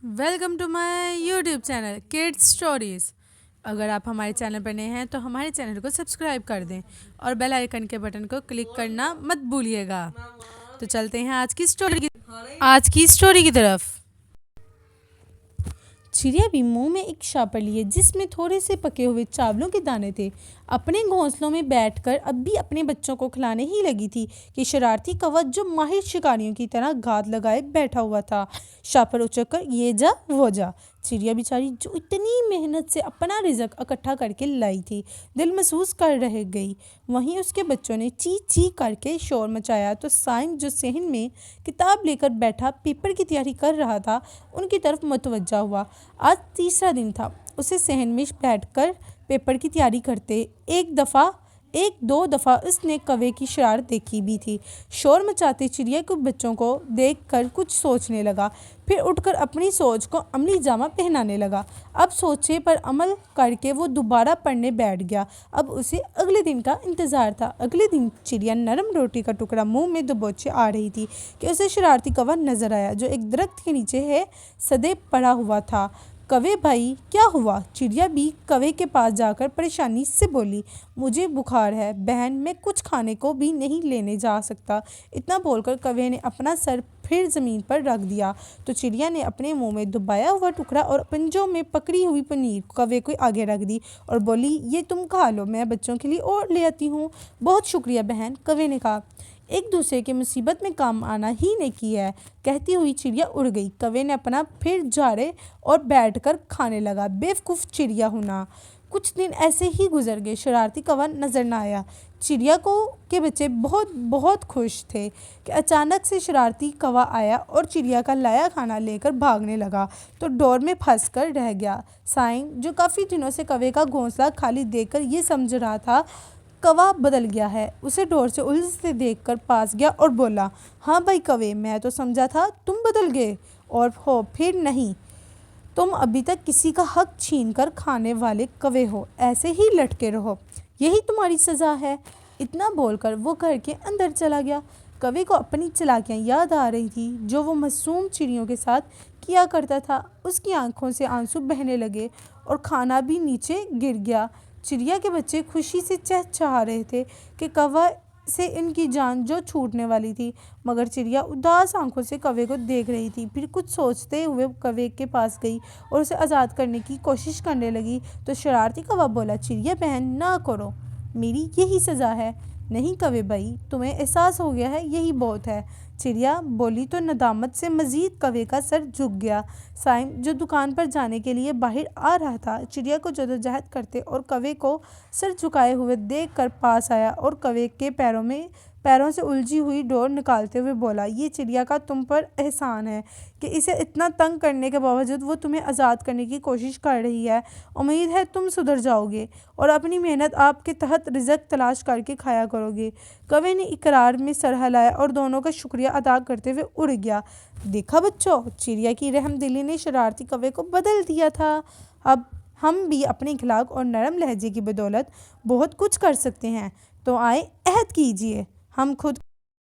Welcome to my YouTube channel kids stories. अगर आप हमारे चैनल पर नए हैं तो हमारे चैनल को सब्सक्राइब कर दें और बेल आइकन के बटन को क्लिक करना मत भूलिएगा। तो चलते हैं आज की स्टोरी की तरफ। चिड़िया भी मुंह में एक शापर लिए जिसमें थोड़े से पके हुए चावलों के दाने थे। अपने घोंसलों में बैठकर अब भी अपने बच्चों को खिलाने ही लगी थी कि शरारती कौवा जो माहिर शिकारियों की तरह घात लगाए बैठा हुआ था, शापर उचक कर ये जा वो जा। चिड़िया बेचारी जो इतनी मेहनत से अपना रिजक इकट्ठा करके लाई थी, दिल महसूस कर रह गई। वहीं उसके बच्चों ने ची ची करके शोर मचाया तो साइम जो सहन में किताब लेकर बैठा पेपर की तैयारी कर रहा था, उनकी तरफ मुतवज्जा हुआ। आज तीसरा दिन था। उसे सहन में बैठकर पेपर की तैयारी करते एक दो दफ़ा उसने कौवे की शरारत देखी भी थी। शोर मचाते चिड़िया के बच्चों को देखकर कुछ सोचने लगा, फिर उठकर अपनी सोच को अमली जामा पहनाने लगा। अब सोचे पर अमल करके वो दोबारा पढ़ने बैठ गया। अब उसे अगले दिन का इंतज़ार था। अगले दिन चिड़िया नरम रोटी का टुकड़ा मुंह में दबोचे आ रही थी कि उसे शरारती कौवा नजर आया जो एक दरख्त के नीचे है सदे पड़ा हुआ था। कौवे भाई क्या हुआ? चिड़िया भी कौवे के पास जाकर परेशानी से बोली, मुझे बुखार है बहन, मैं कुछ खाने को भी नहीं लेने जा सकता। इतना बोलकर कौवे ने अपना सर फिर ज़मीन पर रख दिया तो चिड़िया ने अपने मुंह में दबाया हुआ टुकड़ा और पंजों में पकड़ी हुई पनीर कौवे को आगे रख दी और बोली, ये तुम खा लो, मैं बच्चों के लिए और ले आती हूँ। बहुत शुक्रिया बहन, कौवे ने कहा। एक दूसरे के मुसीबत में काम आना ही नेकी है, कहती हुई चिड़िया उड़ गई। कौवे ने अपना फिर जारे और बैठकर खाने लगा। बेवकूफ़ चिड़िया होना। कुछ दिन ऐसे ही गुजर गए। शरारती कौवा नजर न आया। चिड़िया को के बच्चे बहुत बहुत खुश थे कि अचानक से शरारती कौवा आया और चिड़िया का लाया खाना लेकर भागने लगा तो डोर में फंस कर रह गया। साइं जो काफ़ी दिनों से कौवे का घोंसला खाली देखकर ये समझ रहा था कौवा बदल गया है, उसे डोर से उलझते देखकर पास गया और बोला, हाँ भाई कौवे, मैं तो समझा था तुम बदल गए और हो, फिर नहीं, तुम अभी तक किसी का हक छीन कर खाने वाले कौवे हो। ऐसे ही लटके रहो, यही तुम्हारी सज़ा है। इतना बोलकर वो घर के अंदर चला गया। कौवे को अपनी चालाकियाँ याद आ रही थी जो वो मासूम चिड़ियों के साथ किया करता था। उसकी आंखों से आंसू बहने लगे और खाना भी नीचे गिर गया। चिड़िया के बच्चे खुशी से चहचहा रहे थे कि कौवा से इनकी जान जो छूटने वाली थी, मगर चिड़िया उदास आंखों से कौवे को देख रही थी। फिर कुछ सोचते हुए कौवे के पास गई और उसे आज़ाद करने की कोशिश करने लगी तो शरारती कौवा बोला, चिड़िया बहन ना करो, मेरी यही सज़ा है। नहीं कौवे भाई, तुम्हें एहसास हो गया है, यही बहुत है। चिड़िया बोली तो नदामत से मज़ीद कौवे का सर झुक गया। साइम जो दुकान पर जाने के लिए बाहर आ रहा था, चिड़िया को जदोजहद करते और कौवे को सर झुकाए हुए देखकर पास आया और कौवे के पैरों से उलझी हुई डोर निकालते हुए बोला, ये चिड़िया का तुम पर एहसान है कि इसे इतना तंग करने के बावजूद वो तुम्हें आज़ाद करने की कोशिश कर रही है। उम्मीद है तुम सुधर जाओगे और अपनी मेहनत आपके तहत रिज़्क तलाश करके खाया करोगे। कौवे ने इकरार में सर हिलाया और दोनों का शुक्रिया अदा करते हुए उड़ गया। देखा बच्चों, चिड़िया की रहमदिली ने शरारती कौवे को बदल दिया था। अब हम भी अपने इखलाक और नरम लहजे की बदौलत बहुत कुछ कर सकते हैं। तो आए अहद कीजिए, हम खुद